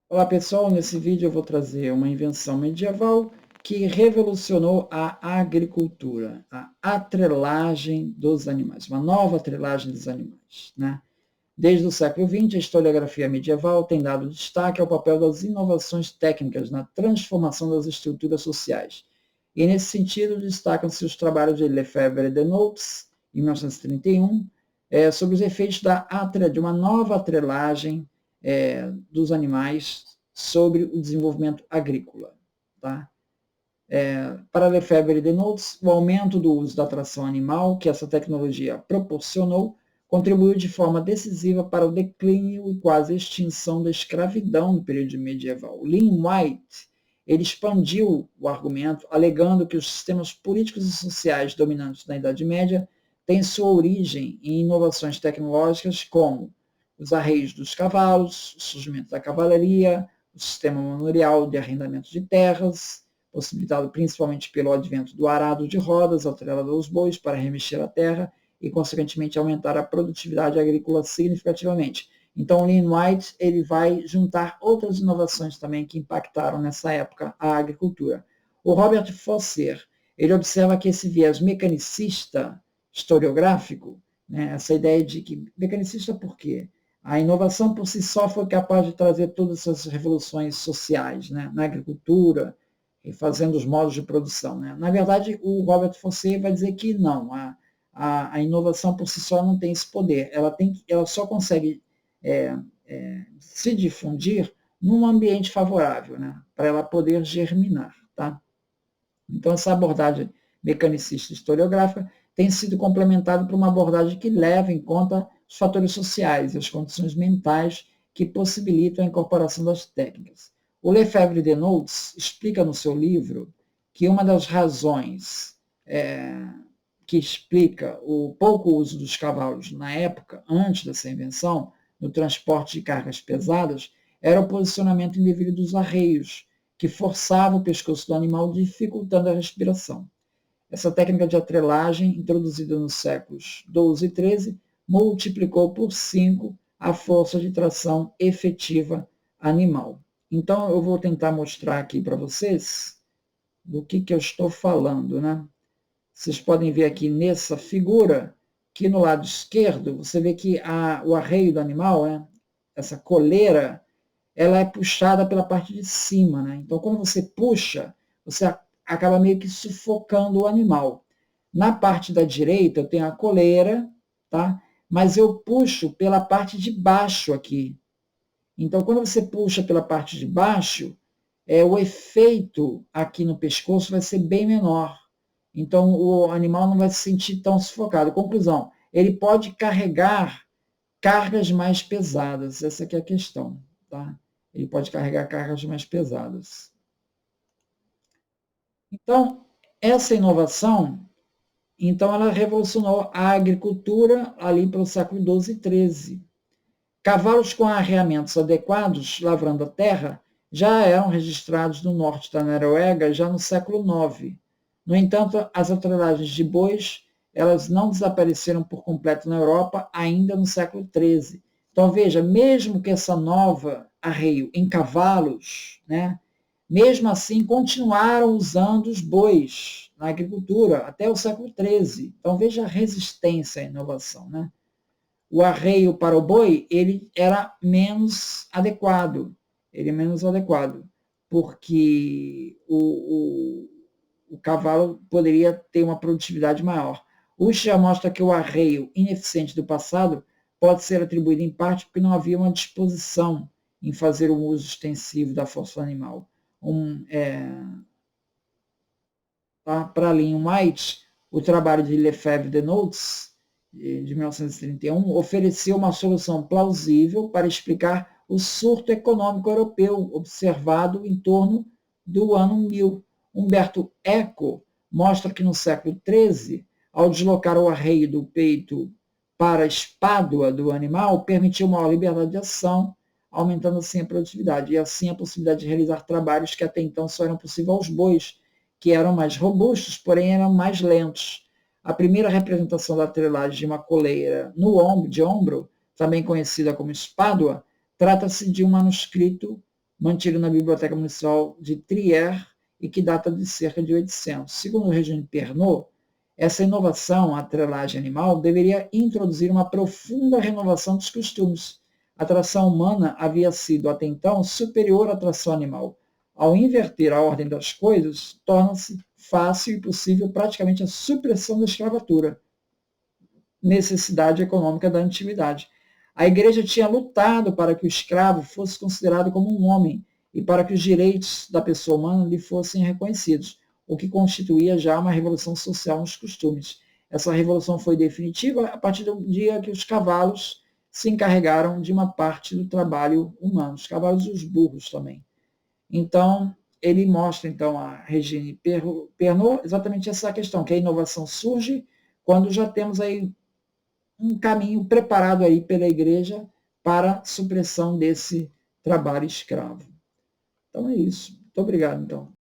Olá pessoal, nesse vídeo eu vou trazer uma invenção medieval que revolucionou a agricultura, a atrelagem dos animais, uma nova atrelagem dos animais, né? Desde o século XX, a historiografia medieval tem dado destaque ao papel das inovações técnicas na transformação das estruturas sociais. E nesse sentido, destacam-se os trabalhos de Lefebvre e Desnoutes, em 1931, sobre os efeitos de uma nova atrelagem dos animais sobre o desenvolvimento agrícola. Tá? Para Lefebvre e Desnoutes, o aumento do uso da tração animal que essa tecnologia proporcionou contribuiu de forma decisiva para o declínio e quase extinção da escravidão no período medieval. Lynn White ele expandiu o argumento, alegando que os sistemas políticos e sociais dominantes na Idade Média têm sua origem em inovações tecnológicas como os arreios dos cavalos, o surgimento da cavalaria, o sistema manorial de arrendamento de terras, possibilitado principalmente pelo advento do arado de rodas atrelado aos bois para remexer a terra e, consequentemente, aumentar a produtividade agrícola significativamente. Então, Lynn White ele vai juntar outras inovações também que impactaram nessa época a agricultura. O Robert Fosser ele observa que esse viés mecanicista historiográfico, né, essa ideia de que mecanicista por quê? A inovação por si só foi capaz de trazer todas essas revoluções sociais, né, na agricultura, e fazendo os modos de produção. Né? Na verdade, o Robert Fosser vai dizer que não, a inovação por si só não tem esse poder, ela só consegue se difundir num ambiente favorável, né? Para ela poder germinar. Tá? Então, essa abordagem mecanicista historiográfica tem sido complementada por uma abordagem que leva em conta os fatores sociais e as condições mentais que possibilitam a incorporação das técnicas. O Lefebvre Desnoutes explica no seu livro que uma das razões que explica o pouco uso dos cavalos na época, antes dessa invenção, no transporte de cargas pesadas, era o posicionamento indevido dos arreios, que forçava o pescoço do animal, dificultando a respiração. Essa técnica de atrelagem, introduzida nos séculos XII e XIII, multiplicou por 5 a força de tração efetiva animal. Então, eu vou tentar mostrar aqui para vocês do que eu estou falando, né? Vocês podem ver aqui nessa figura que no lado esquerdo você vê que o arreio do animal, né, essa coleira, ela é puxada pela parte de cima. Né? Então, quando você puxa, você acaba meio que sufocando o animal. Na parte da direita eu tenho a coleira, tá? Mas eu puxo pela parte de baixo aqui. Então, quando você puxa pela parte de baixo, o efeito aqui no pescoço vai ser bem menor. Então, o animal não vai se sentir tão sufocado. Conclusão, ele pode carregar cargas mais pesadas. Essa aqui é a questão. Tá? Ele pode carregar cargas mais pesadas. Então, essa inovação, então, ela revolucionou a agricultura ali pelo século XII e XIII. Cavalos com arreamentos adequados, lavrando a terra, já eram registrados no norte da Noruega já no século IX. No entanto, as atrelagens de bois elas não desapareceram por completo na Europa ainda no século XIII. Então, veja, mesmo que essa nova arreio em cavalos, né, mesmo assim continuaram usando os bois na agricultura até o século XIII. Então, veja a resistência à inovação. Né? O arreio para o boi ele era menos adequado, porque o cavalo poderia ter uma produtividade maior. Ush já mostra que o arreio ineficiente do passado pode ser atribuído em parte porque não havia uma disposição em fazer um uso extensivo da força animal. Para Lynn White, o trabalho de Lefebvre Desnoutes, de 1931, ofereceu uma solução plausível para explicar o surto econômico europeu observado em torno do ano 1000. Humberto Eco mostra que no século XIII, ao deslocar o arreio do peito para a espádua do animal, permitiu maior liberdade de ação, aumentando assim a produtividade e assim a possibilidade de realizar trabalhos que até então só eram possíveis aos bois, que eram mais robustos, porém eram mais lentos. A primeira representação da atrelagem de uma coleira de ombro, também conhecida como espádua, trata-se de um manuscrito mantido na Biblioteca Municipal de Trier e que data de cerca de 800. Segundo o Regine Pernod, essa inovação, a atrelagem animal, deveria introduzir uma profunda renovação dos costumes. A atração humana havia sido, até então, superior à atração animal. Ao inverter a ordem das coisas, torna-se fácil e possível praticamente a supressão da escravatura, necessidade econômica da antiguidade. A igreja tinha lutado para que o escravo fosse considerado como um homem e para que os direitos da pessoa humana lhe fossem reconhecidos, o que constituía já uma revolução social nos costumes. Essa revolução foi definitiva a partir do dia que os cavalos se encarregaram de uma parte do trabalho humano, os cavalos e os burros também. Então, ele mostra, então, a Regine Pernod exatamente essa questão, que a inovação surge quando já temos aí um caminho preparado aí pela igreja para a supressão desse trabalho escravo. Então é isso. Muito obrigado, então.